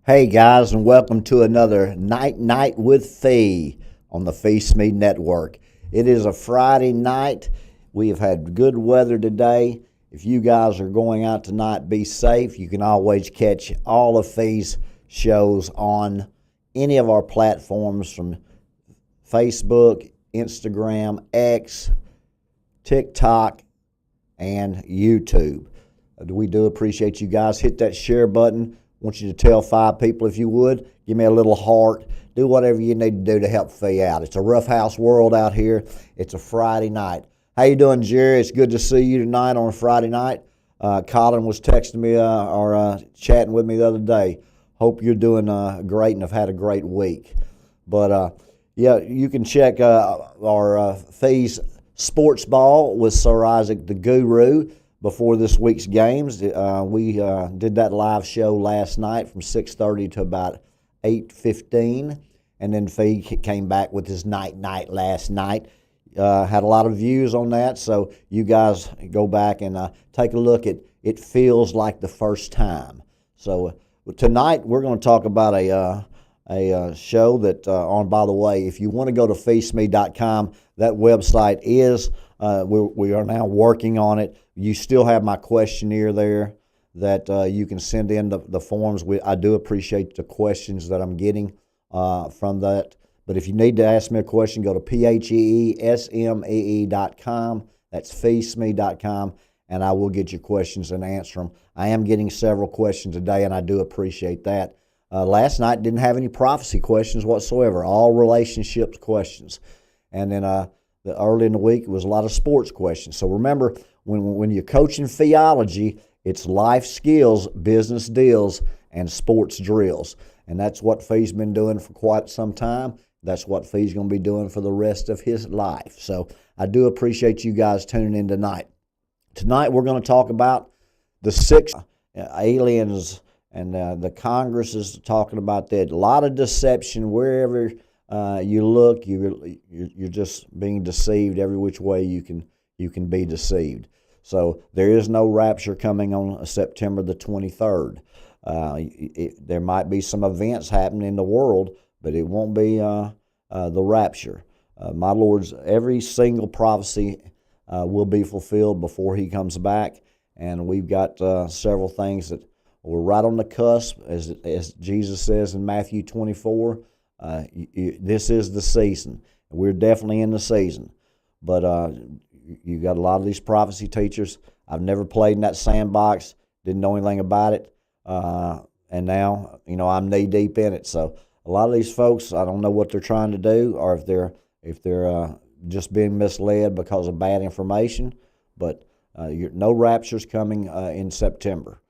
Hey guys, and welcome to another Night with Phee on the Phee Smee Network. It is a Friday night. We have had good weather today. If you guys are going out tonight, be safe. You can always catch all of Phee's shows on any of our platforms from Facebook, Instagram, X, TikTok, and YouTube. We do appreciate you guys. Hit that share button. Want you to tell 5 people if you would. Give me a little heart. Do whatever you need to do to help Phee out. It's a rough house world out here. It's a Friday night. How you doing, Jerry? It's good to see you tonight on a Friday night. Colin was texting me or chatting with me the other day. Hope you're doing great and have had a great week. But yeah, you can check our Phee's Sports Ball with Sir Isaac the Guru before this week's games. We did that live show last night from 6:30 to about 8:15, and then Phee came back with his night last night. Had a lot of views on that, so you guys go back and take a look at It Feels Like the First Time. So tonight we're going to talk about a show that, by the way, if you want to go to feesmee.com, that website is, we are now working on it. You still have my questionnaire there that you can send in the forms. I do appreciate the questions that I'm getting from that. But if you need to ask me a question, go to PHEESMEE.com. That's feesmee.com, and I will get your questions and answer them. I am getting several questions today, and I do appreciate that. Last night didn't have any prophecy questions whatsoever, all relationships questions. And then early in the week, it was a lot of sports questions. So remember, when you're coaching theology, it's life skills, business deals, and sports drills. And that's what Phee's been doing for quite some time. That's what Phee's going to be doing for the rest of his life. So I do appreciate you guys tuning in tonight. Tonight we're going to talk about the 6 aliens, and the Congress is talking about that. A lot of deception wherever you look. You're just being deceived every which way you can be deceived. So there is no rapture coming on September the 23rd. There might be some events happening in the world, but it won't be the rapture. My Lord's every single prophecy will be fulfilled before He comes back, and we've got several things that we're right on the cusp, as Jesus says in Matthew 24. This is the season. We're definitely in the season. But you got a lot of these prophecy teachers. I've never played in that sandbox, didn't know anything about it. And now, I'm knee deep in it. So a lot of these folks, I don't know what they're trying to do, or if they're just being misled because of bad information. But no rapture's coming in September.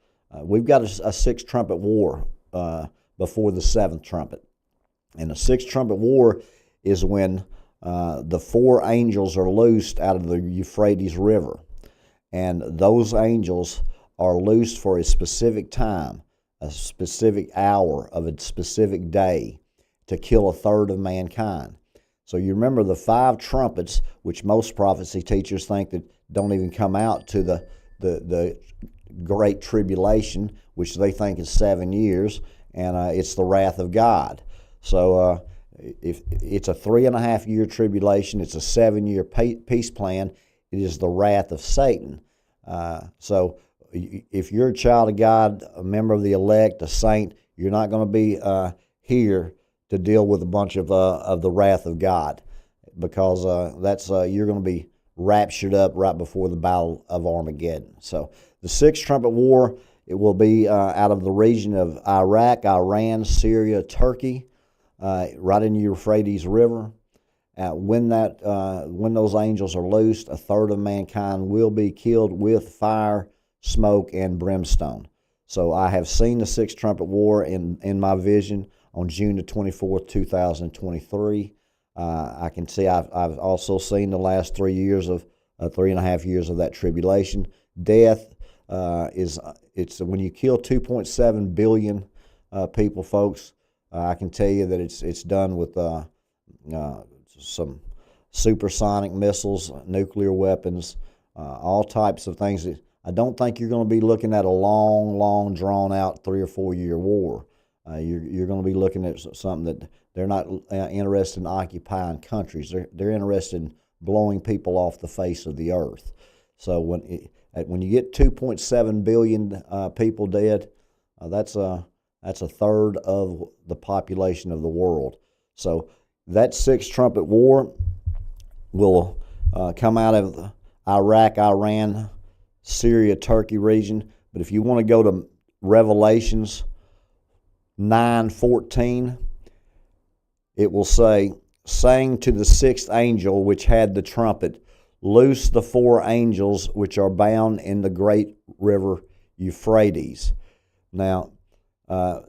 We've got a 6th trumpet war before the 7th trumpet. And the 6th trumpet war is when the 4 angels are loosed out of the Euphrates River. And those angels are loosed for a specific time, a specific hour of a specific day, to kill a third of mankind. So you remember the 5 trumpets, which most prophecy teachers think that don't even come out to the Great Tribulation, which they think is 7 years, and it's the wrath of God. So if it's a 3.5-year tribulation, it's a 7-year peace plan. It is the wrath of Satan. So if you're a child of God, a member of the elect, a saint, you're not going to be here to deal with a bunch of the wrath of God, because you're going to be raptured up right before the Battle of Armageddon. So the 6th trumpet war, it will be out of the region of Iraq, Iran, Syria, Turkey, right in the Euphrates River. When those angels are loosed, a third of mankind will be killed with fire, smoke, and brimstone. So I have seen the 6th trumpet war in my vision on June the 24th, 2023. I can see I've also seen the last 3 years of 3.5 years of that tribulation. Death it's when you kill 2.7 billion people, folks. I can tell you that it's done with some supersonic missiles, nuclear weapons, all types of things. I don't think you're going to be looking at a long, drawn-out 3 or 4 year war. You're going to be looking at something that they're not interested in occupying countries. They're interested in blowing people off the face of the earth. So when you get 2.7 billion people dead, that's a third of the population of the world. So that sixth trumpet war will come out of the Iraq, Iran, Syria, Turkey region. But if you want to go to Revelations 9:14, it will say, saying to the sixth angel which had the trumpet, loose the four angels which are bound in the great river Euphrates. Now, the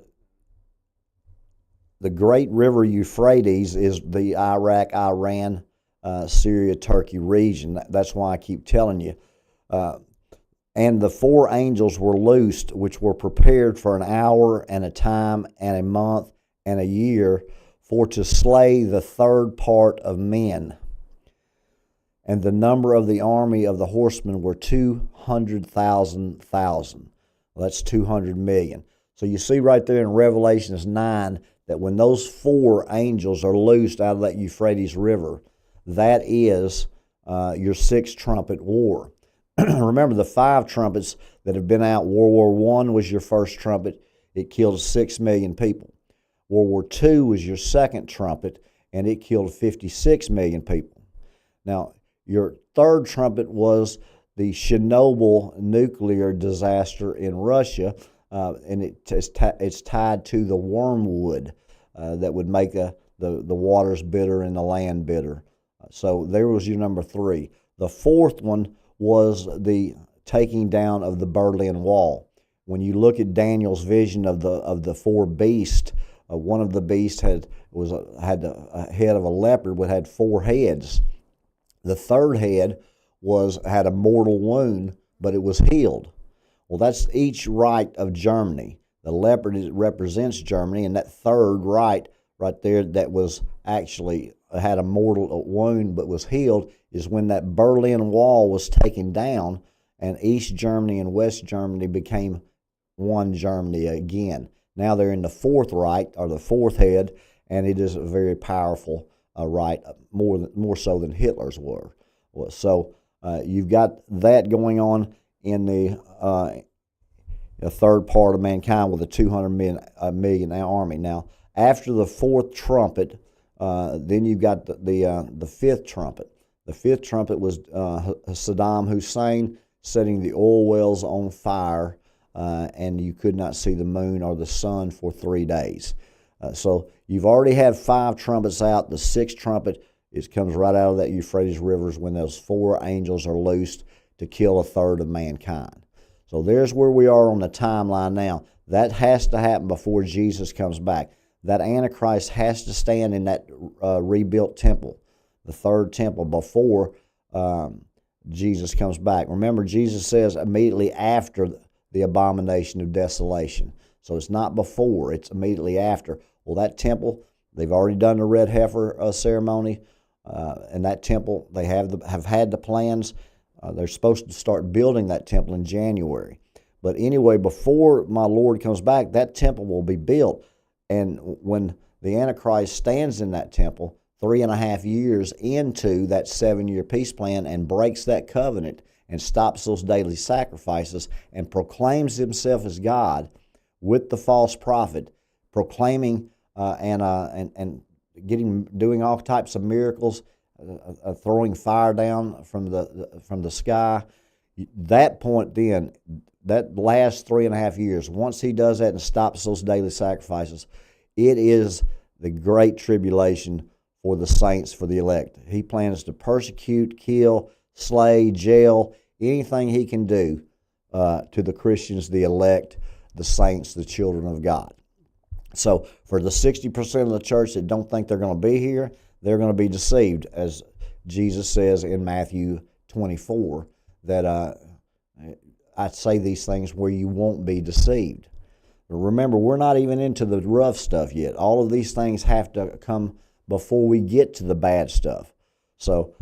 great river Euphrates is the Iraq, Iran, Syria, Turkey region. That's why I keep telling you. And the four angels were loosed, which were prepared for an hour and a time and a month and a year, for to slay the third part of men. And the number of the army of the horsemen were 200,000. Well, that's 200 million. So you see right there in Revelations 9 that when those four angels are loosed out of that Euphrates River, that is your sixth trumpet war. Remember the five trumpets that have been out. World War I was your first trumpet. It killed 6 million people. World War II was your second trumpet, and it killed 56 million people. Now, your third trumpet was the Chernobyl nuclear disaster in Russia, and it's tied to the wormwood that would make the waters bitter and the land bitter. So there was your number three. The fourth one was the taking down of the Berlin Wall. When you look at Daniel's vision of the four beasts, one of the beasts had a head of a leopard, but had four heads. The third head had a mortal wound, but it was healed. Well, that's each right of Germany. The leopard represents Germany, and that third right there that was actually had a mortal wound but was healed is when that Berlin Wall was taken down, and East Germany and West Germany became one Germany again. Now they're in the fourth right, or the fourth head, and it is a very powerful right, more so than Hitler's were. So you've got that going on in the third part of mankind with a 200 million army. Now, after the fourth trumpet, then you've got the fifth trumpet. The fifth trumpet was Saddam Hussein setting the oil wells on fire, and you could not see the moon or the sun for 3 days. So you've already had five trumpets out. The sixth trumpet comes right out of that Euphrates rivers when those four angels are loosed to kill a third of mankind. So there's where we are on the timeline now. That has to happen before Jesus comes back. That Antichrist has to stand in that rebuilt temple, the third temple, before Jesus comes back. Remember, Jesus says immediately after the abomination of desolation. So it's not before, it's immediately after. Well, that temple, they've already done the red heifer ceremony, and that temple, they have had the plans. They're supposed to start building that temple in January. But anyway, before my Lord comes back, that temple will be built. And when the Antichrist stands in that temple 3.5 years into that 7-year peace plan and breaks that covenant and stops those daily sacrifices and proclaims himself as God with the false prophet, proclaiming and doing all types of miracles, throwing fire down from the sky. That point then, that last 3.5 years, once he does that and stops those daily sacrifices, it is the great tribulation for the saints, for the elect. He plans to persecute, kill, slay, jail, anything he can do to the Christians, the elect, the saints, the children of God. So for the 60% of the church that don't think they're going to be here, they're going to be deceived, as Jesus says in Matthew 24, that I say these things where you won't be deceived. But remember, we're not even into the rough stuff yet. All of these things have to come before we get to the bad stuff. So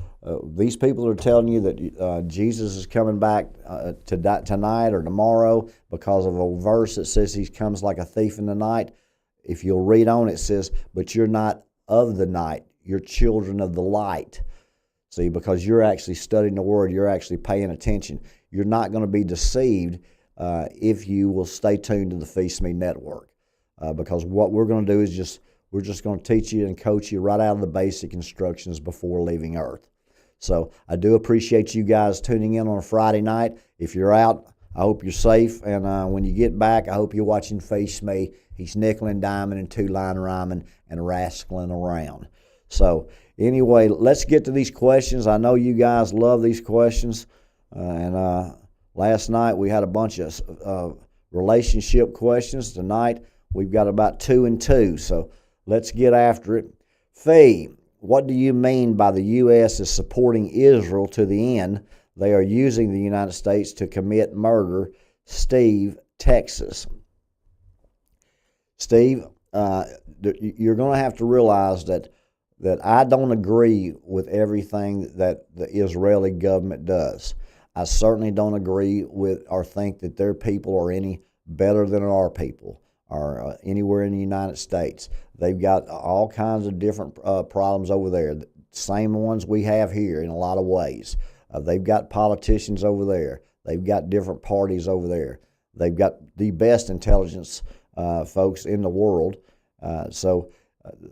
these people are telling you that Jesus is coming back tonight or tomorrow because of a verse that says he comes like a thief in the night. if you'll read on, it says, but you're not of the night, you're children of the light. See, because you're actually studying the Word, you're actually paying attention. You're not going to be deceived if you will stay tuned to the Phee Smee Network. Because what we're going to do is we're just going to teach you and coach you right out of the basic instructions before leaving Earth. So I do appreciate you guys tuning in on a Friday night. If you're out, I hope you're safe. And when you get back, I hope you're watching Phee Smee. He's nickel and diming and two-line rhyming and rascaling around. So anyway, let's get to these questions. I know you guys love these questions. Last night we had a bunch of relationship questions. Tonight we've got about 2 and 2. So let's get after it. Phee, what do you mean by the U.S. is supporting Israel to the end they are using the United States to commit murder? Steve, Texas. Steve, you're going to have to realize that I don't agree with everything that the Israeli government does. I certainly don't agree with or think that their people are any better than our people or anywhere in the United States. They've got all kinds of different problems over there, same ones we have here in a lot of ways. They've got politicians over there. They've got different parties over there. They've got the best intelligence folks in the world. So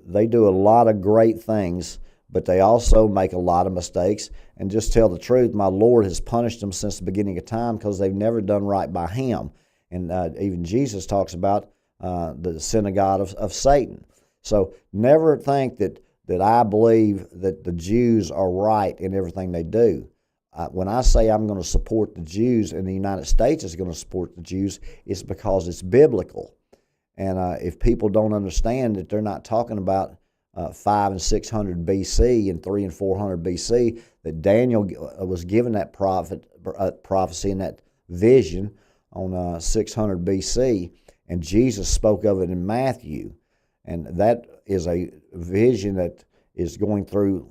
they do a lot of great things, but they also make a lot of mistakes. And just tell the truth, my Lord has punished them since the beginning of time because they've never done right by Him. And even Jesus talks about the synagogue of Satan. So never think that I believe that the Jews are right in everything they do. When I say I'm going to support the Jews and the United States is going to support the Jews, it's because it's biblical. And if people don't understand that they're not talking about 500 and 600 BC and 300 and 400 BC, that Daniel was given that prophecy and that vision on 600 BC, and Jesus spoke of it in Matthew. And that is a vision that is going through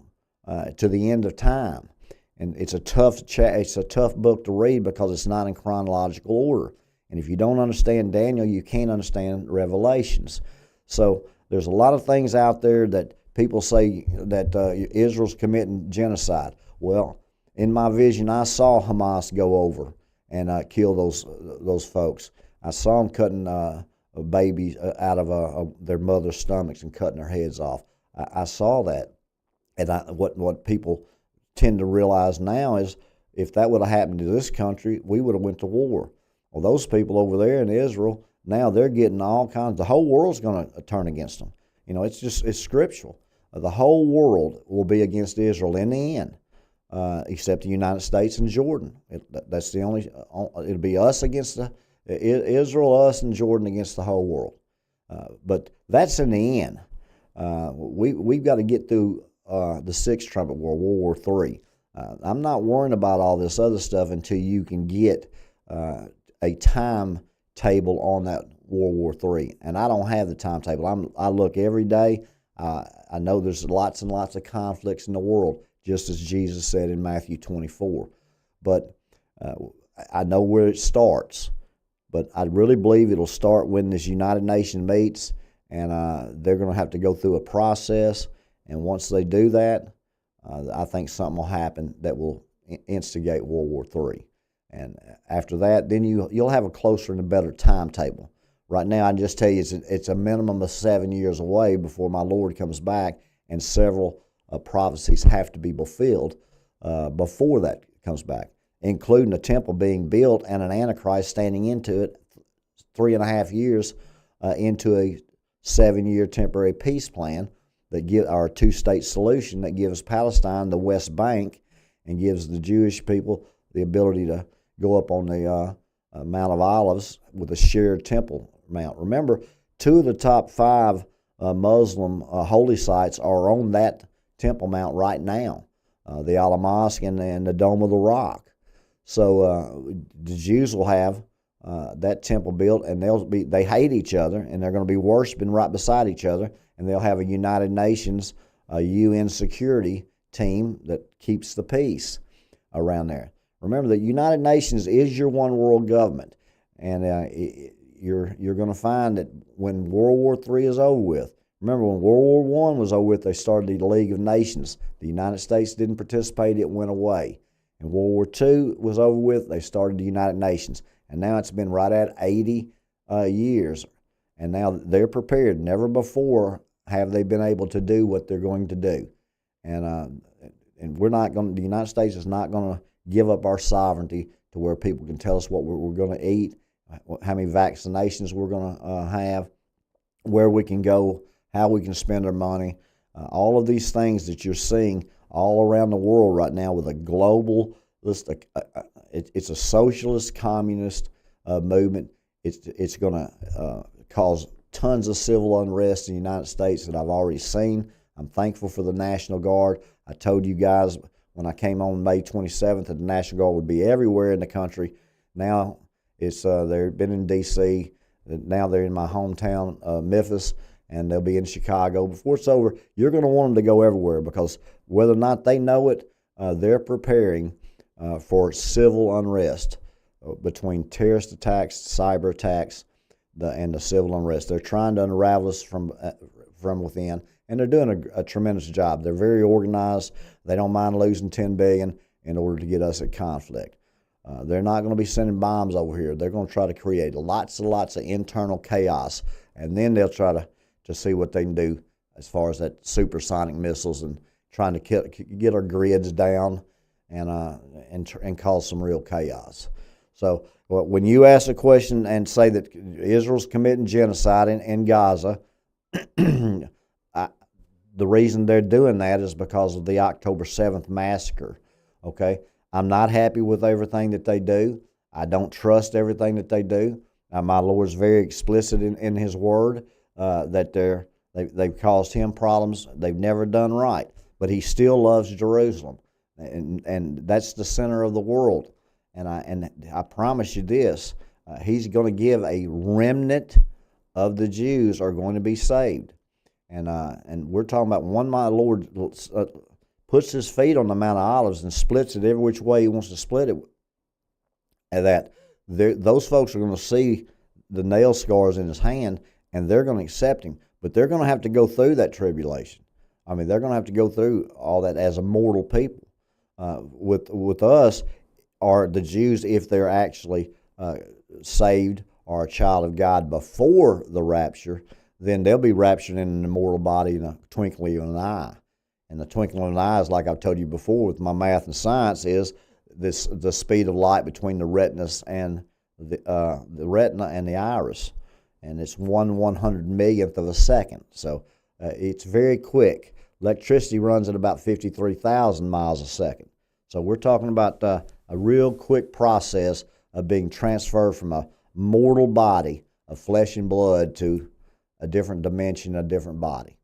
to the end of time. And it's a tough book to read because it's not in chronological order. And if you don't understand Daniel, you can't understand Revelations. So there's a lot of things out there that people say that Israel's committing genocide. Well, in my vision, I saw Hamas go over and kill those folks. I saw them cutting babies out of their mother's stomachs and cutting their heads off. I saw that. And what people tend to realize now is if that would have happened to this country, we would have went to war. Well, those people over there in Israel, now they're getting all kinds. The whole world's going to turn against them. You know, it's scriptural. The whole world will be against Israel in the end, except the United States and Jordan. That's the only. It'll be us against Israel, us and Jordan against the whole world. But that's in the end. We've got to get through the sixth trumpet war, World War III. I'm not worrying about all this other stuff until you can get a timetable on that World War III, and I don't have the timetable. I look every day. I know there's lots and lots of conflicts in the world, just as Jesus said in Matthew 24. But I know where it starts. But I really believe it'll start when this United Nations meets, and they're going to have to go through a process. And once they do that, I think something will happen that will instigate World War III. And after that, then you'll have a closer and a better timetable. Right now, I can just tell you it's a minimum of 7 years away before my Lord comes back, and several prophecies have to be fulfilled before that comes back, including a temple being built and an Antichrist standing into it 3.5 years into a 7-year temporary peace plan that give our two-state solution that gives Palestine the West Bank and gives the Jewish people the ability to go up on the Mount of Olives with a shared temple mount. Remember, 2 of the top 5 Muslim holy sites are on that temple mount right now, the Al Mosque and the Dome of the Rock. So the Jews will have that temple built, and they hate each other, and they're going to be worshiping right beside each other, and they'll have a United Nations, UN security team that keeps the peace around there. Remember, the United Nations is your one world government, and you're going to find that when World War III is over with, remember when World War I was over with, they started the League of Nations. The United States didn't participate; it went away. And World War II was over with, they started the United Nations, and now it's been right at 80 years, and now they're prepared. Never before have they been able to do what they're going to do, and we're not going. The United States is not going to give up our sovereignty to where people can tell us what we're going to eat, how many vaccinations we're going to have, where we can go, how we can spend our money. All of these things that you're seeing all around the world right now with a global, it's a socialist, communist movement. It's going to cause tons of civil unrest in the United States that I've already seen. I'm thankful for the National Guard. I told you guys when I came on May 27th that the National Guard would be everywhere in the country. Now they've been in D.C., now they're in my hometown, Memphis, and they'll be in Chicago. Before it's over, you're going to want them to go everywhere, because whether or not they know it, they're preparing for civil unrest between terrorist attacks, cyber attacks, and the civil unrest. They're trying to unravel us from within, and they're doing a tremendous job. They're very organized. They don't mind losing $10 billion in order to get us at conflict. They're not going to be sending bombs over here. They're going to try to create lots and lots of internal chaos, and then they'll try to see what they can do as far as that supersonic missiles and trying to get our grids down and cause some real chaos. So when you ask a question and say that Israel's committing genocide in Gaza, the reason they're doing that is because of the October 7th massacre. Okay, I'm not happy with everything that they do. I don't trust everything that they do. My Lord's very explicit in His Word that they've caused Him problems they've never done right, but He still loves Jerusalem, and that's the center of the world. And I promise you this: He's going to give a remnant of the Jews are going to be saved, and we're talking about one. My Lord puts His feet on the Mount of Olives and splits it every which way He wants to split it, and that those folks are going to see the nail scars in His hand, and they're going to accept Him, but they're going to have to go through that tribulation. I mean, they're going to have to go through all that as a mortal people. With us, are the Jews, if they're actually saved or a child of God before the rapture, then they'll be raptured in an immortal body in a twinkling of an eye. And the twinkling of an eye is, like I've told you before with my math and science, is the speed of light between the retinas and the retina and the iris, and it's 1/100 millionth of a second. So it's very quick. Electricity runs at about 53,000 miles a second. So we're talking about a real quick process of being transferred from a mortal body of flesh and blood to a different dimension, a different body.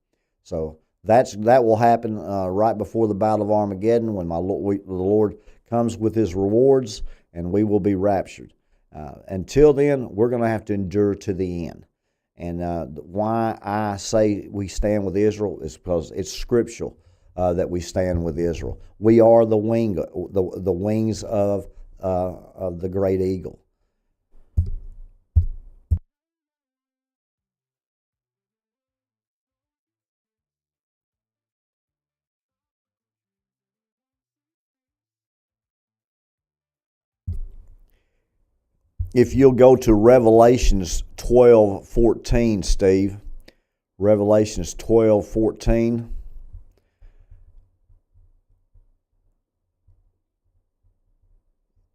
So that will happen right before the Battle of Armageddon, when the Lord comes with His rewards, and we will be raptured. Until then, we're going to have to endure to the end. And why I say we stand with Israel is because it's scriptural that we stand with Israel. We are the wings of the great eagle. If you'll go to Revelations 12:14, Steve. Revelations 12:14.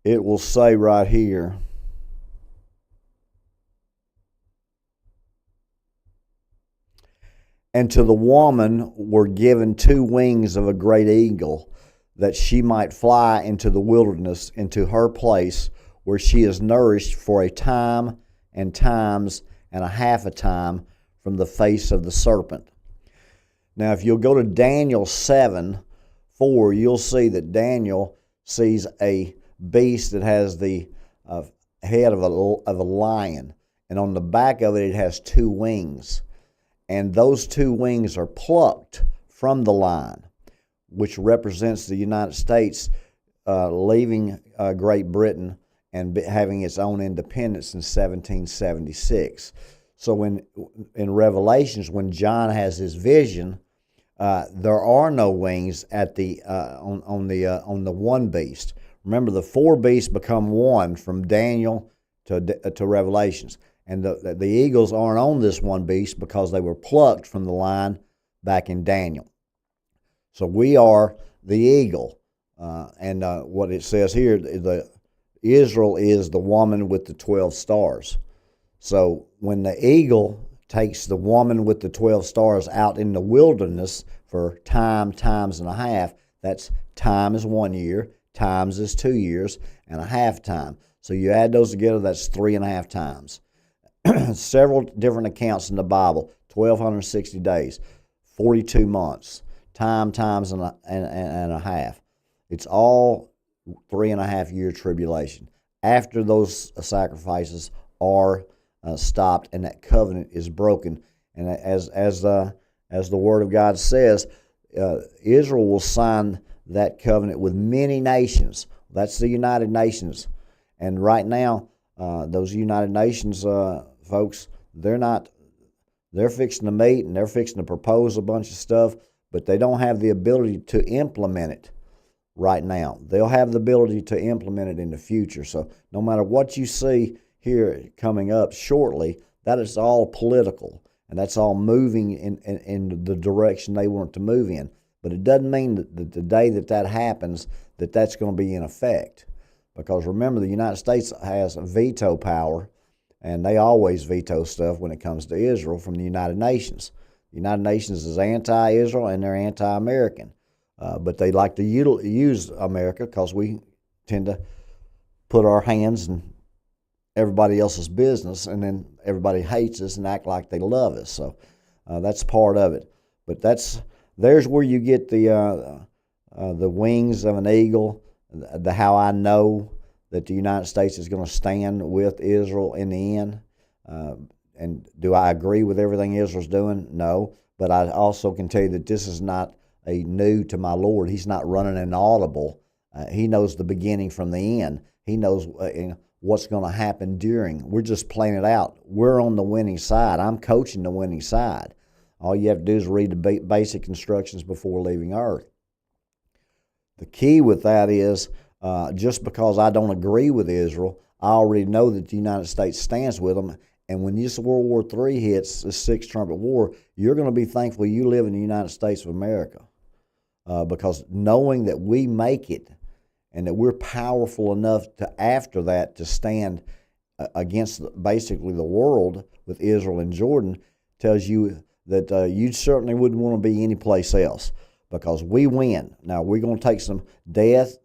It will say right here, and to the woman were given 2 wings of a great eagle, that she might fly into the wilderness, into her place, where she is nourished for a time and times and a half a time from the face of the serpent. Now, if you'll go to Daniel 7:4, you'll see that Daniel sees a beast that has the head of a lion, and on the back of it, it has 2 wings. And those 2 wings are plucked from the lion, which represents the United States leaving Great Britain and having its own independence in 1776. So in Revelations, when John has his vision, there are no wings at the on the one beast. Remember, the four beasts become one from Daniel to Revelations, and the eagles aren't on this one beast because they were plucked from the line back in Daniel. So we are the eagle, and what it says here, Israel is the woman with the 12 stars. So when the eagle takes the woman with the 12 stars out in the wilderness for times and a half, that's time is 1 year, times is 2 years, and a half time. So you add those together, that's 3.5 times. Several different accounts in the Bible, 1,260 days, 42 months, times and a half. It's all 3.5 year tribulation. After those sacrifices are stopped and that covenant is broken, and as the Word of God says, Israel will sign that covenant with many nations. That's the United Nations, and right now those United Nations folks, they're fixing to meet and they're fixing to propose a bunch of stuff, but they don't have the ability to implement it right now. They'll have the ability to implement it in the future. So no matter what you see here coming up shortly, that is all political, and that's all moving in the direction they want to move in. But it doesn't mean that the day that happens, that's going to be in effect. Because remember, the United States has veto power, and they always veto stuff when it comes to Israel from the United Nations. The United Nations is anti-Israel and they're anti-American. But they like to use America because we tend to put our hands in everybody else's business, and then everybody hates us and act like they love us. So that's part of it. But there's where you get the wings of an eagle, the how I know that the United States is going to stand with Israel in the end. And do I agree with everything Israel's doing? No. But I also can tell you that this is not a new to my Lord. He's not running an audible. He knows the beginning from the end. He knows what's going to happen during. We're just playing it out. We're on the winning side. I'm coaching the winning side. All you have to do is read the basic instructions before leaving Earth. The key with that is just because I don't agree with Israel, I already know that the United States stands with them. And when this World War III hits, the Sixth Trumpet War, you're going to be thankful you live in the United States of America. Because knowing that we make it and that we're powerful enough after that to stand against basically the world with Israel and Jordan tells you that you certainly wouldn't want to be anyplace else, because we win. Now, we're going to take some death,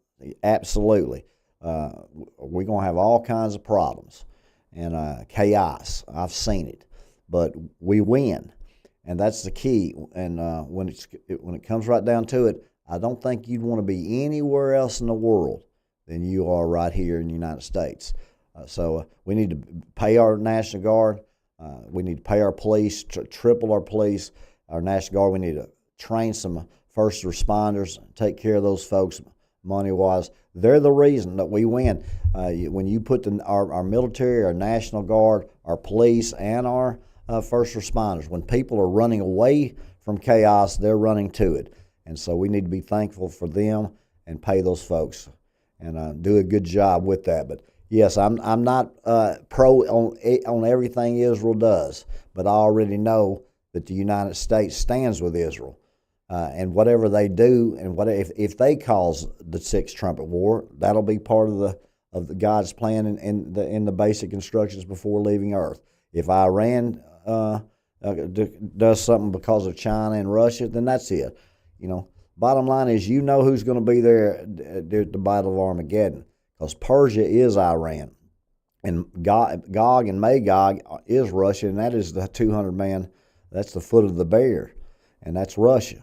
absolutely. We're going to have all kinds of problems and chaos. I've seen it, but we win, and that's the key. And when it comes right down to it, I don't think you'd want to be anywhere else in the world than you are right here in the United States. So we need to pay our National Guard. We need to pay our police, triple our police, our National Guard. We need to train some first responders, take care of those folks money-wise. They're the reason that we win. When you put our military, our National Guard, our police, and our first responders, when people are running away from chaos, they're running to it. And so we need to be thankful for them and pay those folks and do a good job with that. But yes, I'm not pro on everything Israel does, but I already know that the United States stands with Israel. And whatever they do, and if they cause the Sixth Trumpet War, that'll be part of the God's plan in the basic instructions before leaving Earth. If Iran does something because of China and Russia, then that's it. Bottom line is, who's going to be there at the Battle of Armageddon, because Persia is Iran, and Gog and Magog is Russia, and that is the 200-man. That's the foot of the bear, and that's Russia.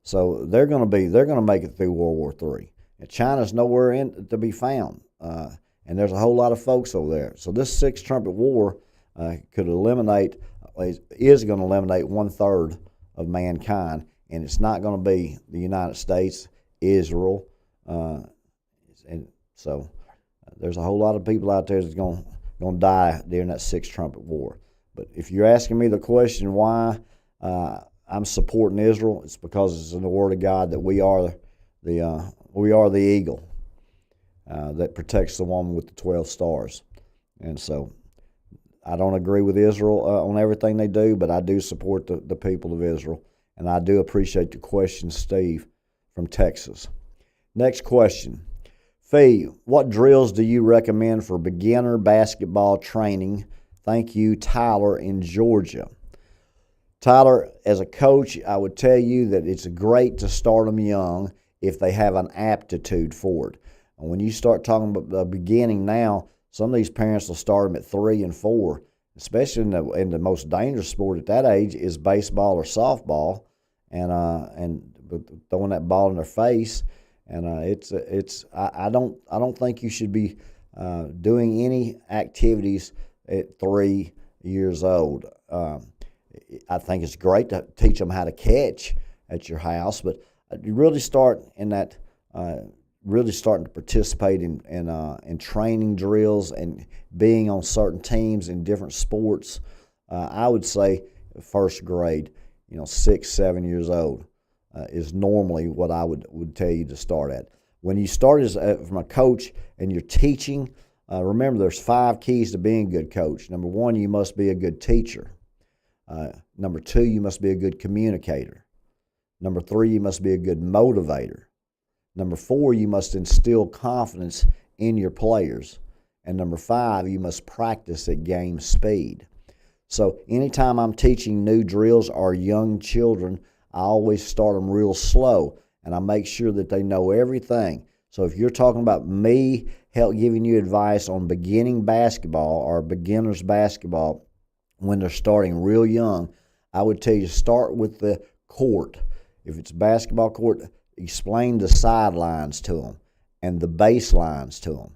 So they're going to make it through World War III. And China's nowhere to be found, and there's a whole lot of folks over there. So this Sixth Trumpet War is going to eliminate 1/3 of mankind, and it's not going to be the United States, Israel, and so There's a whole lot of people out there that's going to die during that Sixth Trumpet War. But if you're asking me the question why I'm supporting Israel, it's because it's in the Word of God that we are the eagle that protects the woman with the 12 stars. And so I don't agree with Israel on everything they do, but I do support the people of Israel. And I do appreciate the question, Steve, from Texas. Next question. Phee, what drills do you recommend for beginner basketball training? Thank you, Tyler in Georgia. Tyler, as a coach, I would tell you that it's great to start them young if they have an aptitude for it. And when you start talking about the beginning now, some of these parents will start them at 3 and 4, especially in the most dangerous sport at that age is baseball or softball, and throwing that ball in their face. And I don't think you should be doing any activities at 3 years old. I think it's great to teach them how to catch at your house, but you really start in that. Really starting to participate in training drills and being on certain teams in different sports. I would say first grade, 6, 7 years old is normally what I would tell you to start at. When you start from a coach and you're teaching, remember there's 5 keys to being a good coach. Number 1, you must be a good teacher. Number 2, you must be a good communicator. Number 3, you must be a good motivator. Number 4, you must instill confidence in your players. And number 5, you must practice at game speed. So anytime I'm teaching new drills or young children, I always start them real slow, and I make sure that they know everything. So if you're talking about me giving you advice on beginning basketball or beginners basketball when they're starting real young, I would tell you start with the court. If it's a basketball court, explain the sidelines to them and the baselines to them.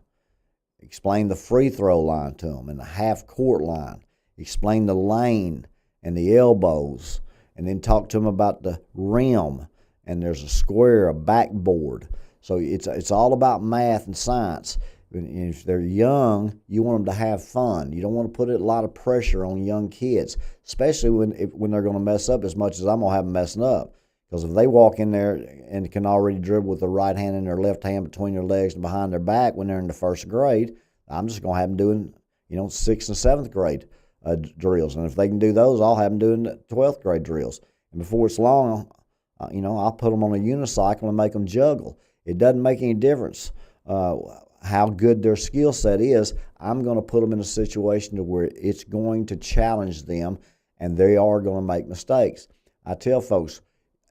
Explain the free throw line to them and the half court line. Explain the lane and the elbows, and then talk to them about the rim, and there's a square, a backboard. So it's all about math and science. And if they're young, you want them to have fun. You don't want to put a lot of pressure on young kids, especially when they're going to mess up as much as I'm going to have them messing up. Because if they walk in there and can already dribble with their right hand and their left hand between their legs and behind their back when they're in the first grade, I'm just going to have them doing, 6th and 7th grade drills. And if they can do those, I'll have them doing the 12th grade drills. And before it's long, I'll put them on a unicycle and make them juggle. It doesn't make any difference how good their skill set is. I'm going to put them in a situation to where it's going to challenge them, and they are going to make mistakes. I tell folks,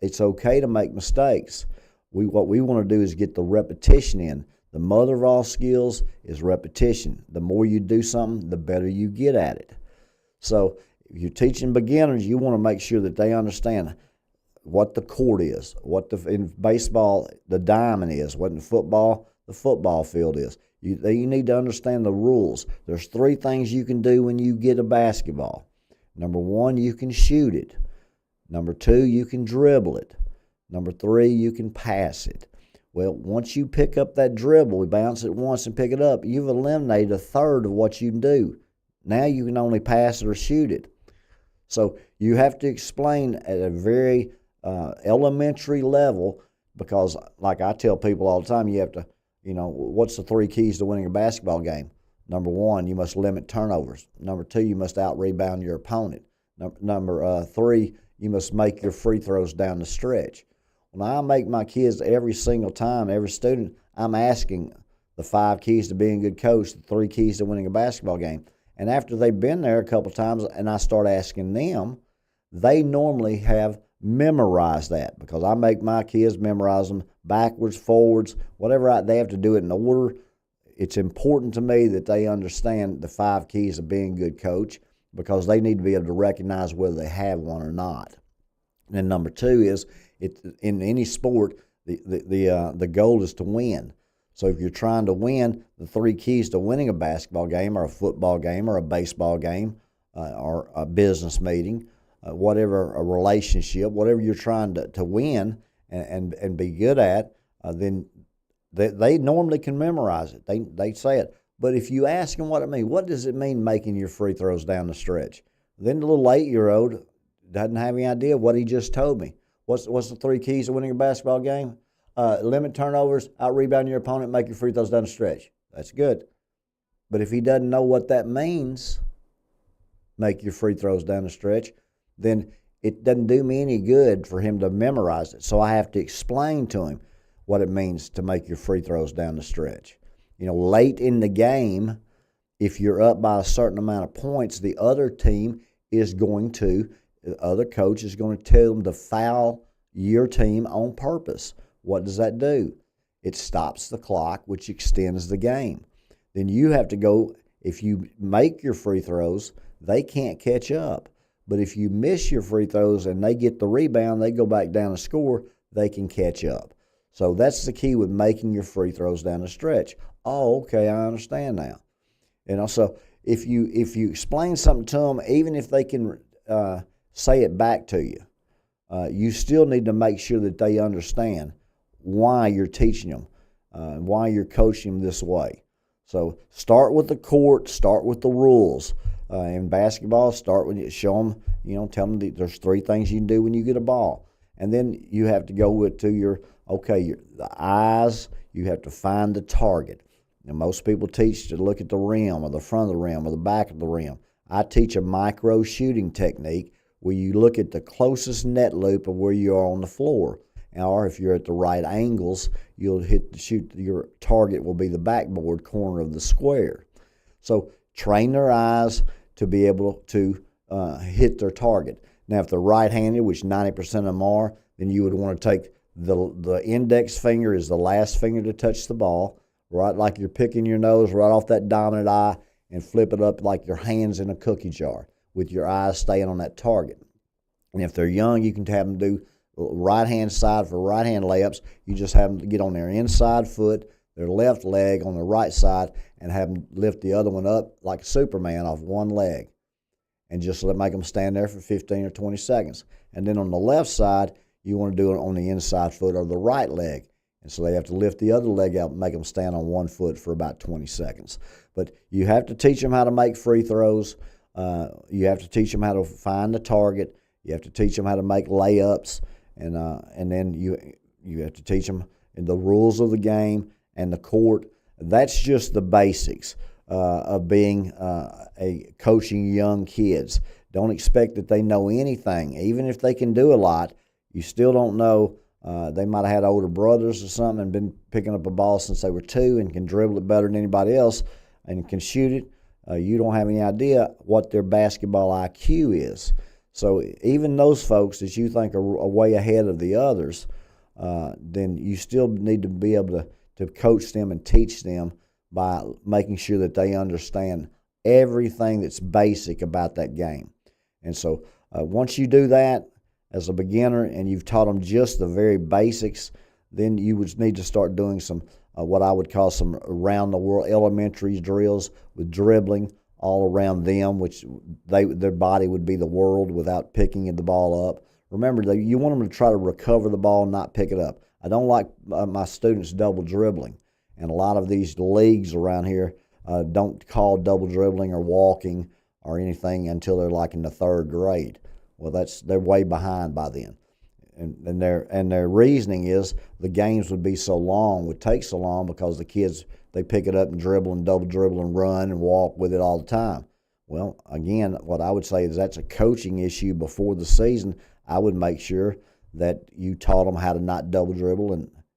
it's okay to make mistakes. What we want to do is get the repetition in. The mother of all skills is repetition. The more you do something, the better you get at it. So if you're teaching beginners, you want to make sure that they understand what the court is, in baseball the diamond is, what in football the football field is. You need to understand the rules. There's 3 things you can do when you get a basketball. Number 1, you can shoot it. Number 2, you can dribble it. Number 3, you can pass it. Well, once you pick up that dribble, bounce it once and pick it up, you've eliminated a third of what you can do. Now you can only pass it or shoot it. So you have to explain at a very elementary level, because like I tell people all the time, you have to, what's the 3 keys to winning a basketball game? Number 1, you must limit turnovers. Number 2, you must out-rebound your opponent. Number 3, you must make your free throws down the stretch. When I make my kids every single time, every student, I'm asking the 5 keys to being a good coach, the 3 keys to winning a basketball game. And after they've been there a couple times and I start asking them, they normally have memorized that, because I make my kids memorize them backwards, forwards, whatever. They have to do it in order. It's important to me that they understand the 5 keys of being a good coach, because they need to be able to recognize whether they have one or not. And then number 2 is, in any sport, the goal is to win. So if you're trying to win, the 3 keys to winning a basketball game or a football game or a baseball game or a business meeting, whatever, a relationship, whatever you're trying to win and be good at, then They normally can memorize it. They say it. But if you ask them what it means, what does it mean making your free throws down the stretch? Then the little 8-year-old doesn't have any idea what he just told me. What's the 3 keys to winning a basketball game? Limit turnovers, out-rebound your opponent, make your free throws down the stretch. That's good. But if he doesn't know what that means, make your free throws down the stretch, then it doesn't do me any good for him to memorize it. So I have to explain to him what it means to make your free throws down the stretch. Late in the game, if you're up by a certain amount of points, the other coach is going to tell them to foul your team on purpose. What does that do? It stops the clock, which extends the game. Then you have to go, if you make your free throws, they can't catch up. But if you miss your free throws and they get the rebound, they go back down and score, they can catch up. So that's the key with making your free throws down the stretch. Oh, okay, I understand now. And also, if you explain something to them, even if they can say it back to you, you still need to make sure that they understand why you're teaching them, why you're coaching them this way. So start with the court, start with the rules. In basketball, start when you show them, tell them there's 3 things you can do when you get a ball. And then you have to go to the eyes, you have to find the target. Now, most people teach to look at the rim or the front of the rim or the back of the rim. I teach a micro shooting technique where you look at the closest net loop of where you are on the floor. Or if you're at the right angles, you'll shoot. Your target will be the backboard corner of the square. So train their eyes to be able to hit their target. Now, if they're right-handed, which 90% of them are, then you would want to take the index finger is the last finger to touch the ball, right like you're picking your nose right off that dominant eye, and flip it up like your hand's in a cookie jar with your eyes staying on that target. And if they're young, you can have them do right-hand side for right-hand layups. You just have them get on their inside foot, their left leg on the right side, and have them lift the other one up like Superman off one leg. And just make them stand there for 15 or 20 seconds. And then on the left side, you want to do it on the inside foot or the right leg. And so they have to lift the other leg out and make them stand on one foot for about 20 seconds. But you have to teach them how to make free throws. You have to teach them how to find the target. You have to teach them how to make layups. And then you have to teach them the rules of the game and the court. That's just the basics of being coaching young kids. Don't expect that they know anything. Even if they can do a lot, you still don't know. They might have had older brothers or something and been picking up a ball since they were 2 and can dribble it better than anybody else and can shoot it. You don't have any idea what their basketball IQ is. So even those folks that you think are way ahead of the others, then you still need to be able to coach them and teach them by making sure that they understand everything that's basic about that game. And so once you do that as a beginner and you've taught them just the very basics, then you would need to start doing some what I would call some around-the-world elementary drills with dribbling all around them, which their body would be the world without picking the ball up. Remember, you want them to try to recover the ball and not pick it up. I don't like my students double dribbling. And a lot of these leagues around here don't call double dribbling or walking or anything until they're like in the 3rd grade. Well, they're way behind by then. And their reasoning is the games would take so long because the kids, they pick it up and dribble and double dribble and run and walk with it all the time. Well, again, what I would say is that's a coaching issue before the season. I would make sure that you taught them how to not double dribble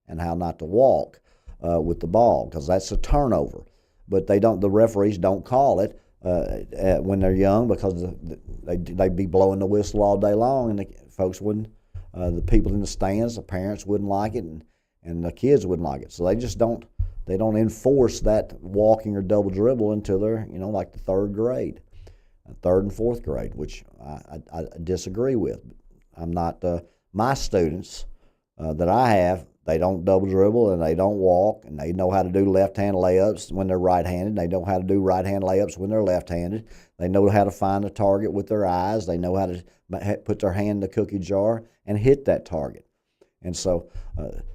and how not to walk with the ball, because that's a turnover. But the referees don't call it when they're young because they'd be blowing the whistle all day long, and the folks wouldn't. The people in the stands, the parents wouldn't like it, and the kids wouldn't like it. So they just don't enforce that walking or double dribble until they're like the 3rd grade, 3rd and 4th grade, which I disagree with. I'm not my students that I have. They don't double dribble and they don't walk, and they know how to do left-hand layups when they're right-handed. They know how to do right-hand layups when they're left-handed. They know how to find the target with their eyes. They know how to put their hand in the cookie jar and hit that target. And so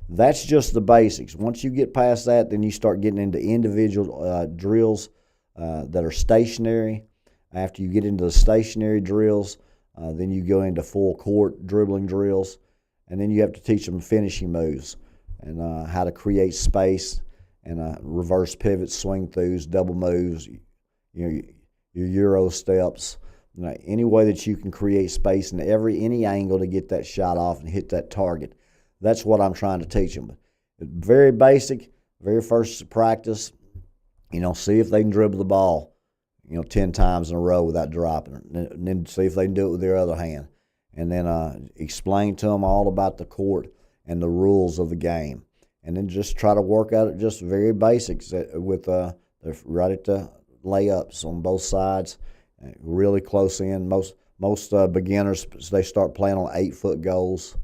that's just the basics. Once you get past that, then you start getting into individual drills that are stationary. After you get into the stationary drills, then you go into full court dribbling drills, and then you have to teach them finishing moves and how to create space and reverse pivots, swing throughs, double moves, your Euro steps. Any way that you can create space in any angle to get that shot off and hit that target. That's what I'm trying to teach them. Very basic, very first practice, see if they can dribble the ball, 10 times in a row without dropping it. And then see if they can do it with their other hand. And then explain to them all about the court and the rules of the game. And then just try to work out it just very basics with right at the layups on both sides. Really close in. Most beginners, they start playing on 8-foot goals,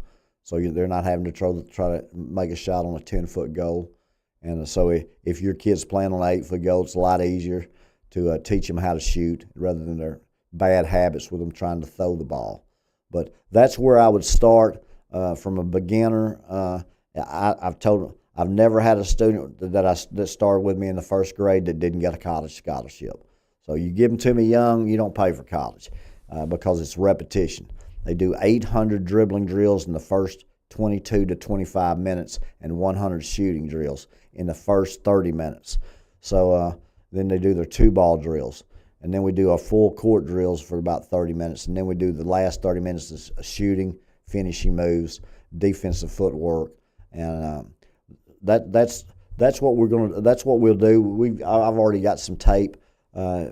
so they're not having to try to make a shot on a 10-foot goal. And so if your kid's playing on an 8-foot goal, it's a lot easier to teach them how to shoot rather than their bad habits with them trying to throw the ball. But that's where I would start from a beginner. I've told them I've never had a student that started with me in the first grade that didn't get a college scholarship. So you give them to me young, you don't pay for college because it's repetition. They do 800 dribbling drills in the first 22 to 25 minutes and 100 shooting drills in the first 30 minutes. So then they do their 2-ball drills. And then we do our full court drills for about 30 minutes. And then we do the last 30 minutes of shooting, finishing moves, defensive footwork. And that's what we'll do. I've already got some tape.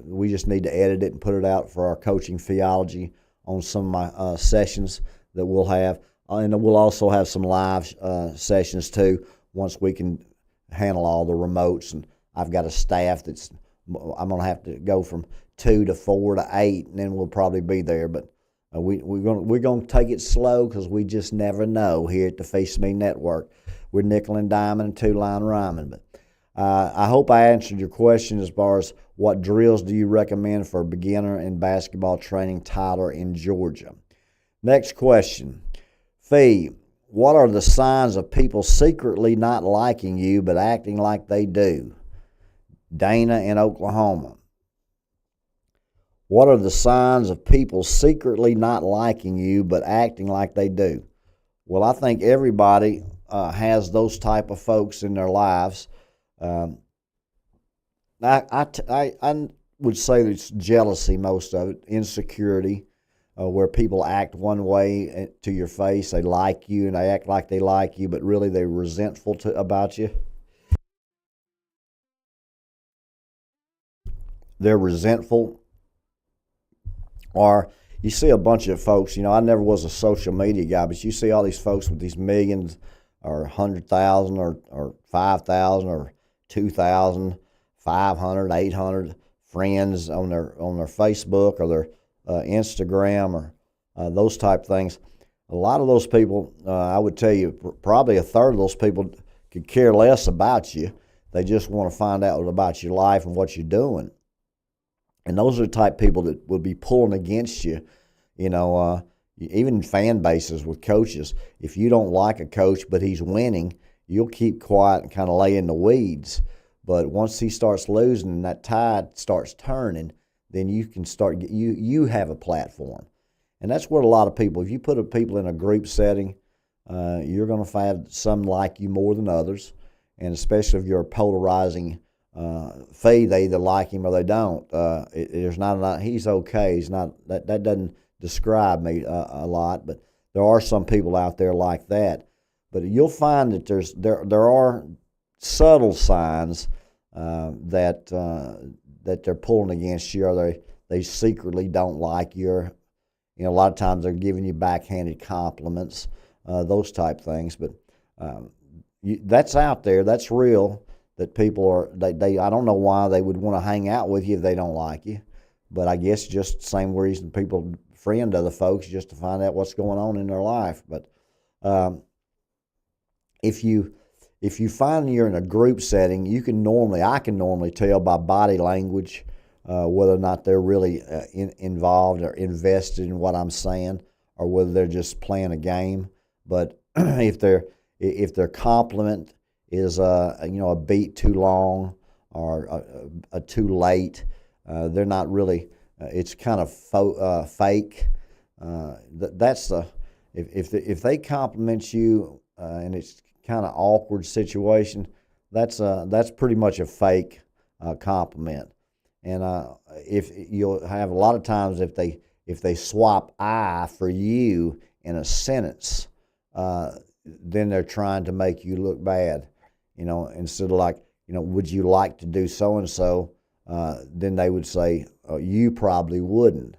We just need to edit it and put it out for our coaching theology on some of my sessions that we'll have. And we'll also have some live sessions too once we can handle all the remotes. And I've got a staff I'm going to have to go from 2 to 4 to 8, and then we'll probably be there. But we're going to take it slow because we just never know here at the Phee Smee Network. We're nickel and diming and 2-line rhyming. But I hope I answered your question as far as what drills do you recommend for a beginner in basketball training, Tyler in Georgia. Next question. Phee, what are the signs of people secretly not liking you but acting like they do? Dana in Oklahoma. What are the signs of people secretly not liking you but acting like they do? Well, I think everybody has those type of folks in their lives. I would say that it's jealousy, most of it, insecurity, where people act one way to your face. They like you and they act like they like you, but really they're resentful about you. They're resentful. Or you see a bunch of folks, I never was a social media guy, but you see all these folks with these millions or 100,000 or 5,000 or 2,000, 500, 800 friends on their Facebook or their Instagram or those type things. A lot of those people, I would tell you, probably a third of those people could care less about you. They just want to find out about your life and what you're doing. And those are the type of people that will be pulling against you, even fan bases with coaches. If you don't like a coach but he's winning, you'll keep quiet and kind of lay in the weeds. But once he starts losing and that tide starts turning, then you can start, you have a platform. And that's what a lot of people, if you put people in a group setting, you're going to find some like you more than others. And especially if you're polarizing Phee, they either like him or they don't. There's not a lot, he's okay. He's not, that doesn't describe me a lot, but there are some people out there like that. But you'll find that there are subtle signs that they're pulling against you, or they secretly don't like you. A lot of times they're giving you backhanded compliments, those type things. But that's out there. That's real. That people are, I don't know why they would want to hang out with you if they don't like you. But I guess just the same reason people friend other folks, just to find out what's going on in their life. But if you find you're in a group setting, I can normally tell by body language whether or not they're really involved or invested in what I'm saying, or whether they're just playing a game. But if their compliment is a beat too long or a too late, they're not really. It's kind of fake. That's the if they compliment you and it's kind of awkward situation, that's pretty much a fake compliment. And if you'll have a lot of times if they swap I for you in a sentence, then they're trying to make you look bad. Instead of like, would you like to do so and so? Then they would say, you probably wouldn't.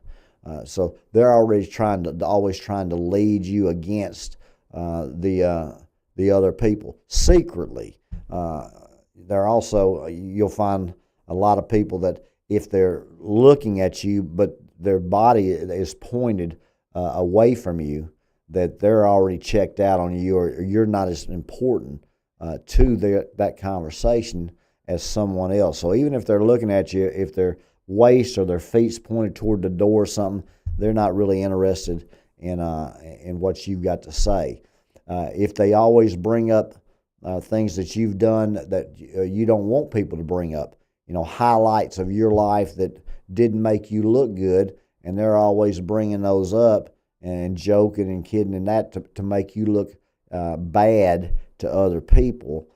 So they're always trying to lead you against the other people secretly. They're also you'll find a lot of people that if they're looking at you, but their body is pointed away from you, that they're already checked out on you, or you're not as important to that conversation as someone else. So even if they're looking at you, if their waist or their feet's pointed toward the door or something, they're not really interested in what you've got to say. If they always bring up things that you've done that you don't want people to bring up, highlights of your life that didn't make you look good, and they're always bringing those up and joking and kidding and that to make you look bad to other people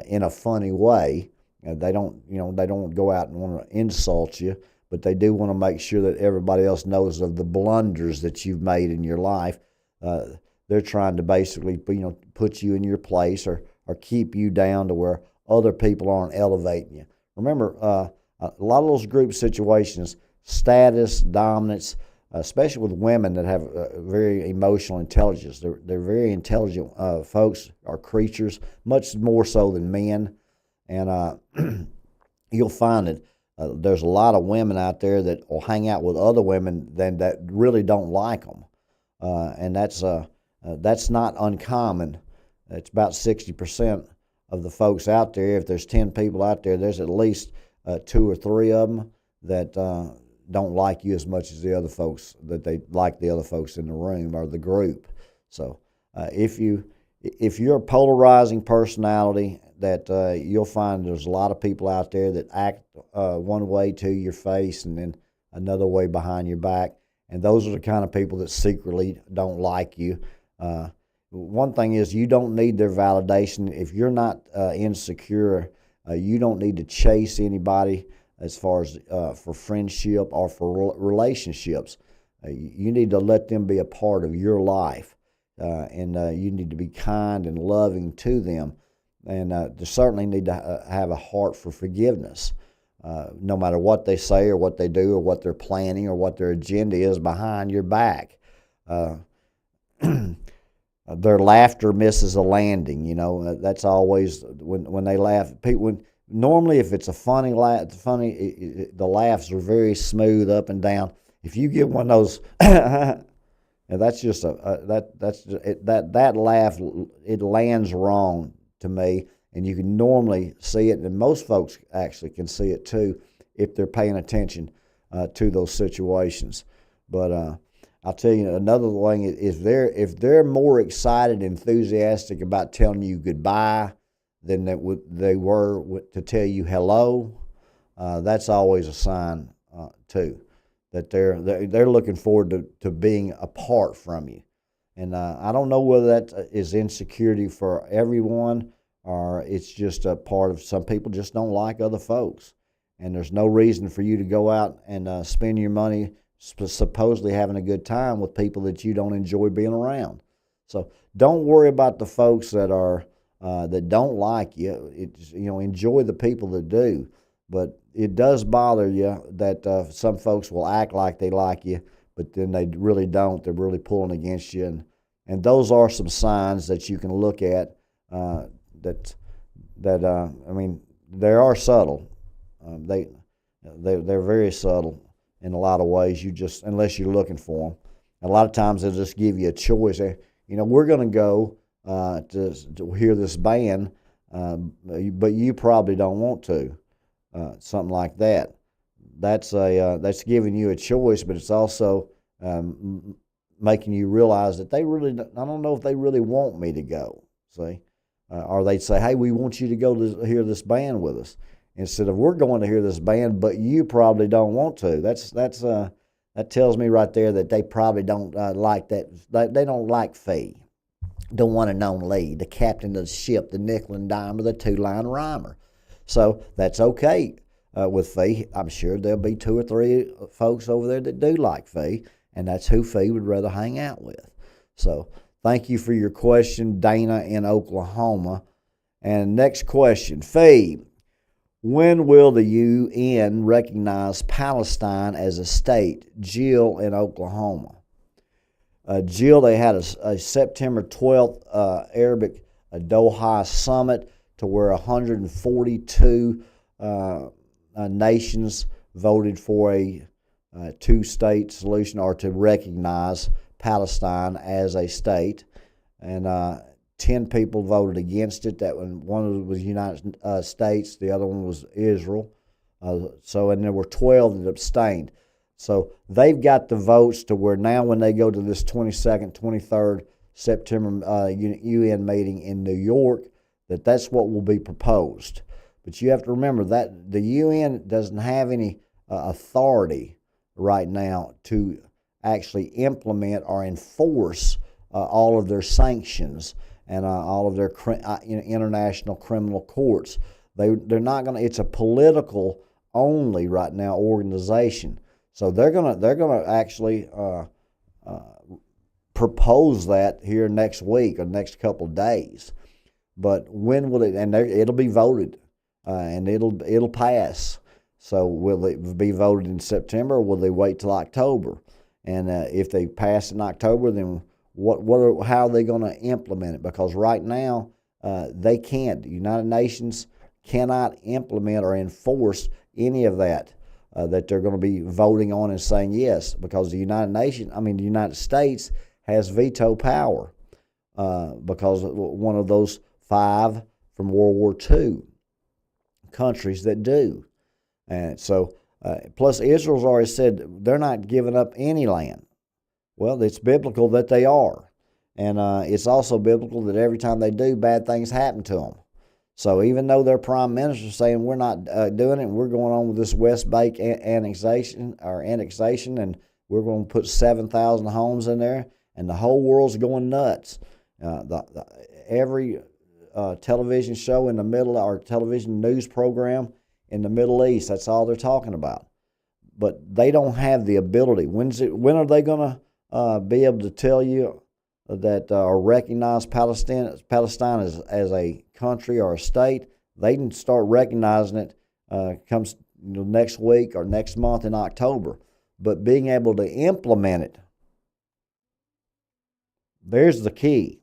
in a funny way. They don't go out and want to insult you, but they do want to make sure that everybody else knows of the blunders that you've made in your life. They're trying to basically, put you in your place or keep you down to where other people aren't elevating you. Remember, a lot of those group situations, status, dominance, especially with women that have very emotional intelligence. They're very intelligent folks or creatures, much more so than men. And you'll find that there's a lot of women out there that will hang out with other women that really don't like them. And that's not uncommon. It's about 60% of the folks out there. If there's 10 people out there, there's at least 2 or 3 of them that don't like you as much as the other folks, that they like the other folks in the room or the group. So if you're a polarizing personality, that you'll find there's a lot of people out there that act one way to your face and then another way behind your back. And those are the kind of people that secretly don't like you. One thing is, you don't need their validation. If you're not insecure, you don't need to chase anybody as far as for friendship or for relationships. You need to let them be a part of your life, and you need to be kind and loving to them. And they certainly need to have a heart for forgiveness, no matter what they say or what they do or what they're planning or what their agenda is behind your back. Their laughter misses a landing. That's always when they laugh. Normally, if it's a funny laugh, the laughs are very smooth up and down. If you get one of those, that's just that laugh. It lands wrong to me, and you can normally see it, and most folks actually can see it too if they're paying attention to those situations. But I'll tell you another thing is if they're more excited, enthusiastic about telling you goodbye than they were to tell you hello, that's always a sign too that they're looking forward to being apart from you. And I don't know whether that is insecurity for everyone or it's just a part of some people just don't like other folks. And there's no reason for you to go out and spend your money supposedly having a good time with people that you don't enjoy being around. So don't worry about the folks that don't like you. Enjoy the people that do. But it does bother you that some folks will act like they like you, but then they really don't. They're really pulling against you, and those are some signs that you can look at. They are subtle. They're very subtle in a lot of ways. Unless you're looking for them, a lot of times they'll just give you a choice. We're going to go to hear this band, but you probably don't want to. Something like that. That's giving you a choice, but it's also making you realize that I don't know if they really want me to go. See, or they'd say, "Hey, we want you to go to hear this band with us," instead of "We're going to hear this band, but you probably don't want to." That tells me right there that they probably don't like that. They don't like Phee, the one and only, the captain of the ship, the nickel and dimer, the two-line rhymer. So that's okay with Phee. I'm sure there'll be 2 or 3 folks over there that do like Phee, and that's who Phee would rather hang out with. So thank you for your question, Dana in Oklahoma. And next question, Phee, when will the UN recognize Palestine as a state? Jill in Oklahoma. Jill, they had a September 12th Arabic Doha summit to where 142 nations voted for a 2-state solution, or to recognize Palestine as a state, and 10 people voted against it. That one was United States, the other one was Israel. And there were 12 that abstained. So they've got the votes to where now when they go to this 22nd, 23rd September UN meeting in New York, that's what will be proposed. But you have to remember that the UN doesn't have any authority right now to actually implement or enforce all of their sanctions and all of their international criminal courts. They're not going to. It's a political only right now organization. So they're gonna actually propose that here next week or next couple of days. But when will it? And it'll be voted, and it'll pass. So will it be voted in September, or will they wait till October? And if they pass in October, then how are they going to implement it? Because right now they can't. The United Nations cannot implement or enforce any of that they're going to be voting on and saying yes, because the United States has veto power because one of those 5 from World War II countries that do. And so, plus Israel's already said they're not giving up any land. Well, it's biblical that they are. And it's also biblical that every time they do, bad things happen to them. So even though their prime minister is saying we're not doing it, and we're going on with this West Bank annexation, and we're going to put 7,000 homes in there, and the whole world's going nuts. Every television show in the middle, or television news program in the Middle East, that's all they're talking about. But they don't have the ability. When are they going to be able to tell you that or recognize Palestine as a country or a state? They can start recognizing it comes next week or next month in October. But being able to implement it, there's the key,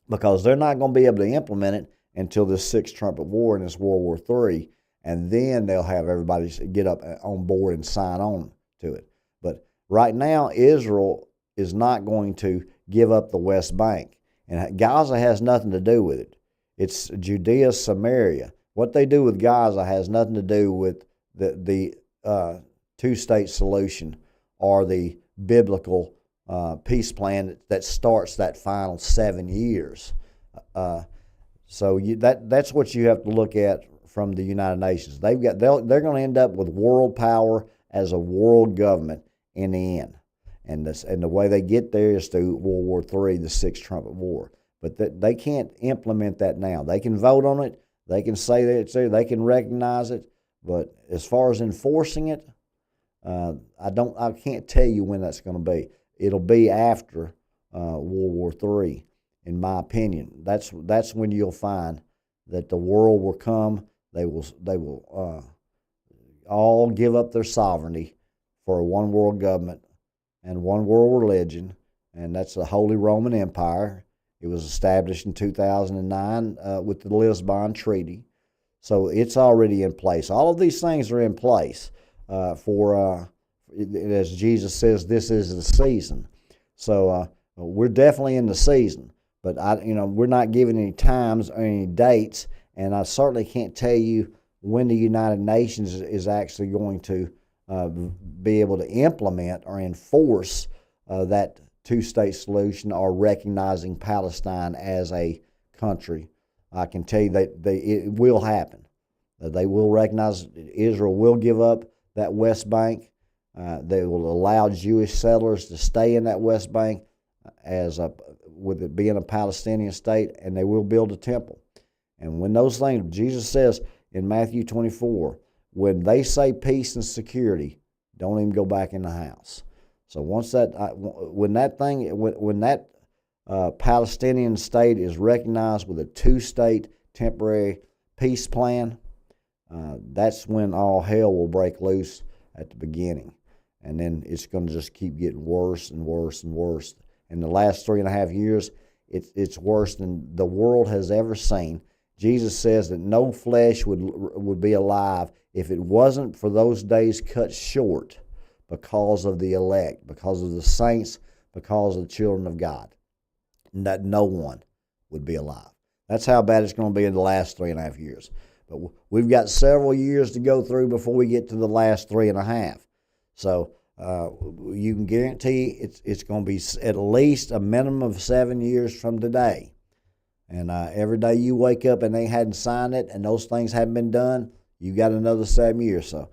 because they're not going to be able to implement it until this 6th Trumpet War and this World War III, and then they'll have everybody get up on board and sign on to it. But right now, Israel is not going to give up the West Bank. And Gaza has nothing to do with it. It's Judea, Samaria. What they do with Gaza has nothing to do with the 2-state solution or the biblical peace plan that starts that final 7 years. So that's what you have to look at from the United Nations. They're going to end up with world power as a world government in the end. And the way they get there is through World War III, the 6th Trumpet War. But they can't implement that now. They can vote on it. They can say that it's there. They can recognize it. But as far as enforcing it, I can't tell you when that's going to be. It'll be after World War III, in my opinion. That's when you'll find that the world will come. They will all give up their sovereignty for a one world government and one world religion, and that's the Holy Roman Empire. It was established in 2009 with the Lisbon Treaty. So it's already in place. All of these things are in place as Jesus says, this is the season. So we're definitely in the season, but we're not giving any times or any dates, and I certainly can't tell you when the United Nations is actually going to be able to implement or enforce that two-state solution or recognizing Palestine as a country. I can tell you that it will happen. They will recognize, Israel will give up that West Bank. They will allow Jewish settlers to stay in that West Bank with it being a Palestinian state, and they will build a temple. And when those things, Jesus says in Matthew 24, when they say peace and security, don't even go back in the house. So when that Palestinian state is recognized with a two-state temporary peace plan, that's when all hell will break loose at the beginning. And then it's going to just keep getting worse and worse and worse. In the last 3.5 years, it's worse than the world has ever seen. Jesus says that no flesh would be alive if it wasn't for those days cut short because of the elect, because of the saints, because of the children of God, and that no one would be alive. That's how bad it's going to be in the last 3.5 years. But we've got several years to go through before we get to the last 3.5. So you can guarantee it's going to be at least a minimum of 7 years from today. And every day you wake up and they hadn't signed it and those things haven't been done, you got another 7 years. So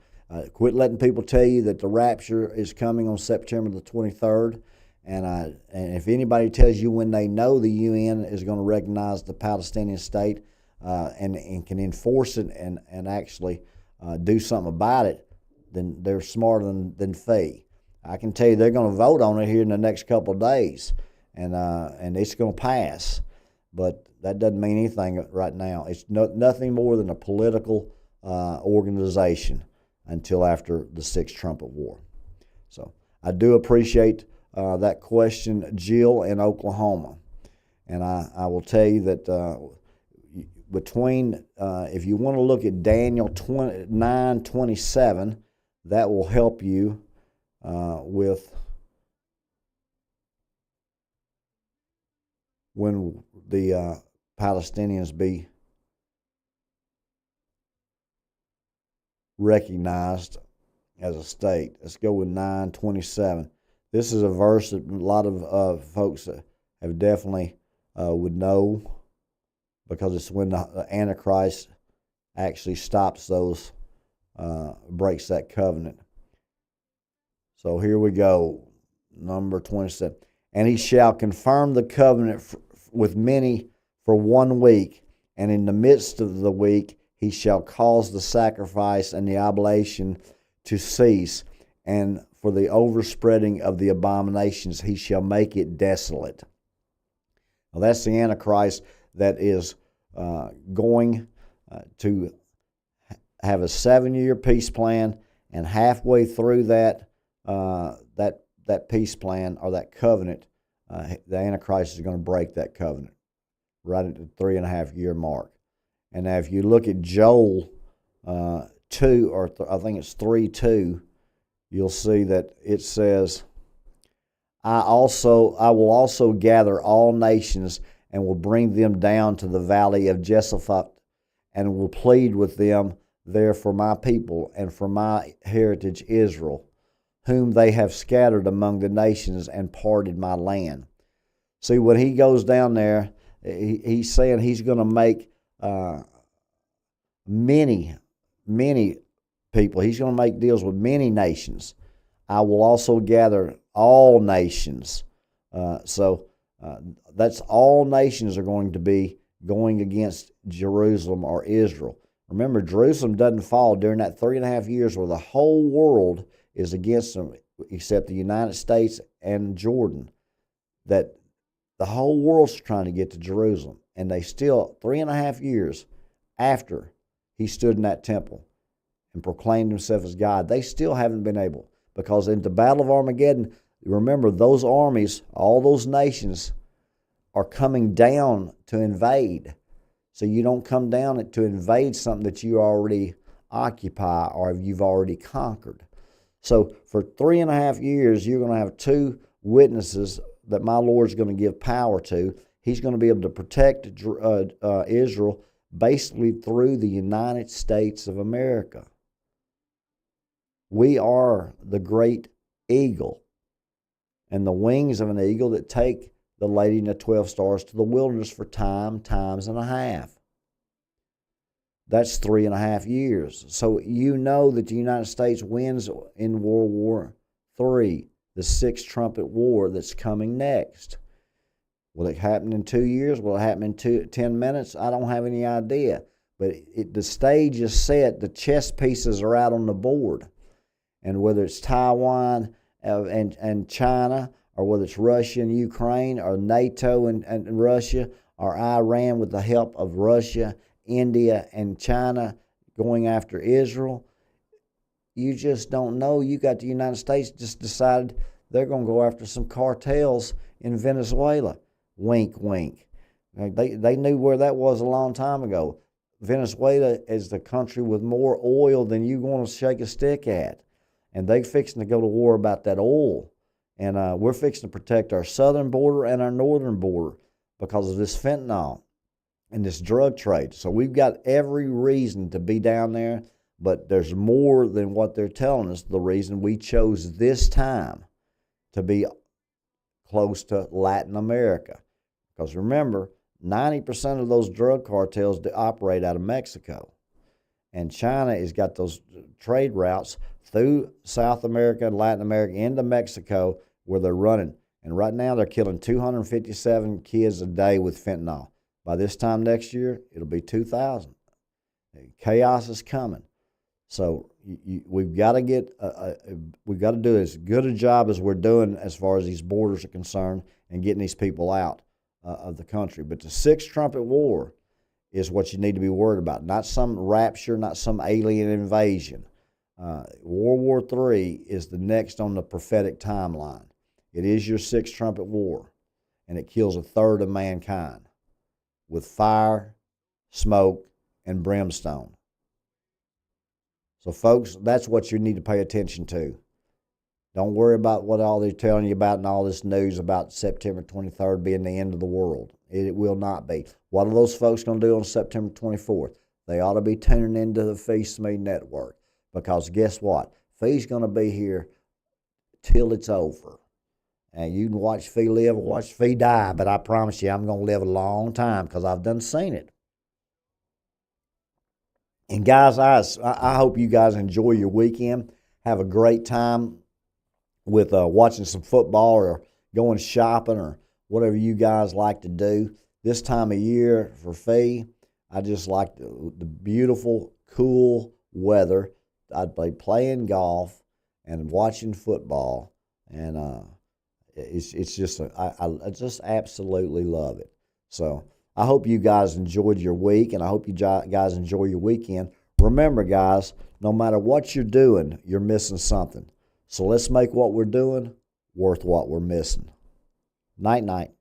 quit letting people tell you that the rapture is coming on September the 23rd. And if anybody tells you when they know the UN is going to recognize the Palestinian state and can enforce it and actually do something about it, then they're smarter than Phee. I can tell you they're going to vote on it here in the next couple of days, and it's going to pass. But that doesn't mean anything right now. It's nothing more than a political organization until after the Sixth Trumpet War. So I do appreciate that question, Jill in Oklahoma. And I will tell you that between, if you want to look at Daniel 9:27, that will help you with when the Palestinians be recognized as a state. Let's go with 9:27. This is a verse that a lot of folks have definitely would know, because it's when the Antichrist actually stops those, breaks that covenant. So here we go, number 27. And he shall confirm the covenant with many for 1 week, and in the midst of the week he shall cause the sacrifice and the oblation to cease, and for the overspreading of the abominations he shall make it desolate. Now that's the Antichrist that is going to have a 7-year peace plan, and halfway through that peace plan or that covenant, the Antichrist is going to break that covenant right at the 3.5-year mark. And now if you look at Joel 2, or I think it's 3:2, you'll see that it says, I will also gather all nations and will bring them down to the valley of Jehoshaphat, and will plead with them there for my people and for my heritage Israel, whom they have scattered among the nations and parted my land. See, when he goes down there, he's saying he's going to make many people. He's going to make deals with many nations. I will also gather all nations. That's all nations are going to be going against Jerusalem or Israel. Remember, Jerusalem doesn't fall during that 3.5 years where the whole world is against them, except the United States and Jordan. That the whole world's trying to get to Jerusalem, and they still, 3.5 years after he stood in that temple and proclaimed himself as God, they still haven't been able, because in the Battle of Armageddon, remember, those armies, all those nations are coming down to invade. So you don't come down to invade something that you already occupy or you've already conquered. So for 3.5 years, you're going to have two witnesses that my Lord's going to give power to. He's going to be able to protect Israel basically through the United States of America. We are the great eagle. and the wings of an eagle that take the lady and the 12 stars to the wilderness for times and a half. That's 3.5 years. So you know that the United States wins in World War III, the Sixth Trumpet War that's coming next. Will it happen in 2 years? Will it happen in 10 minutes? I don't have any idea. But the stage is set. The chess pieces are out on the board. And whether it's Taiwan and China, or whether it's Russia and Ukraine, or NATO and Russia, or Iran with the help of Russia, India, and China going after Israel, you just don't know. You got the United States just decided they're going to go after some cartels in Venezuela. Wink, wink. They knew where that was a long time ago. Venezuela is the country with more oil than you want to shake a stick at. And they fixing to go to war about that oil. And we're fixing to protect our southern border and our northern border because of this fentanyl and this drug trade. So we've got every reason to be down there, but there's more than what they're telling us. The reason we chose this time to be close to Latin America. Because remember, 90% of those drug cartels operate out of Mexico. And China has got those trade routes through South America and Latin America into Mexico where they're running. And right now they're killing 257 kids a day with fentanyl. By this time next year, it'll be 2,000. Chaos is coming. So we've got to do as good a job as we're doing as far as these borders are concerned and getting these people out of the country. But the Sixth Trumpet War is what you need to be worried about, not some rapture, not some alien invasion. World War III is the next on the prophetic timeline. It is your Sixth Trumpet War, and it kills 1/3 of mankind with fire, smoke, and brimstone. So, folks, that's what you need to pay attention to. Don't worry about what all they're telling you about and all this news about September 23rd being the end of the world. It will not be. What are those folks going to do on September 24th? They ought to be tuning into the Phee Smee Network, because guess what? Fee's going to be here till it's over. And you can watch Phee live or watch Phee die, but I promise you I'm going to live a long time because I've done seen it. And guys, I hope you guys enjoy your weekend. Have a great time with watching some football or going shopping or whatever you guys like to do. This time of year for Phee, I just like the beautiful, cool weather. I'd be playing golf and watching football, and it's just I just absolutely love it. So I hope you guys enjoyed your week, and I hope you guys enjoy your weekend. Remember, guys, no matter what you're doing, you're missing something. So let's make what we're doing worth what we're missing. Night, night.